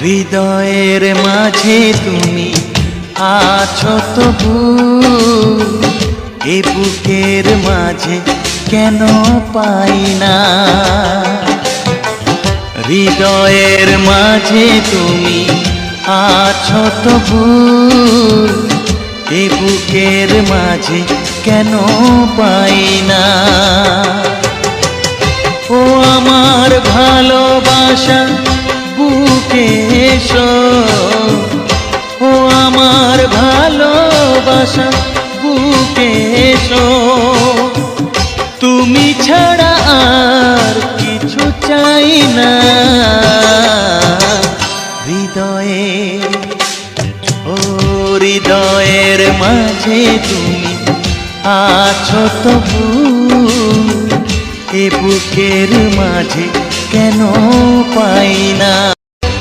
হৃদয়ের মাঝে তুমি আছো তবু, এ বুকের মাঝে কেন পাই না। হৃদয়ের মাঝে তুমি আছো তবু, এ বুকের মাঝে কেন পাই না। ও আমার ভালোবাসা বুকে এসো, ও আমার ভালোবাসা বুকে এসো। তুমি ছাড়া আর কিছু চাই না। হৃদয়ে, ও হৃদয়ের মাঝে তুমি আছো তবু, এ বুকের মাঝে কেন পাই না।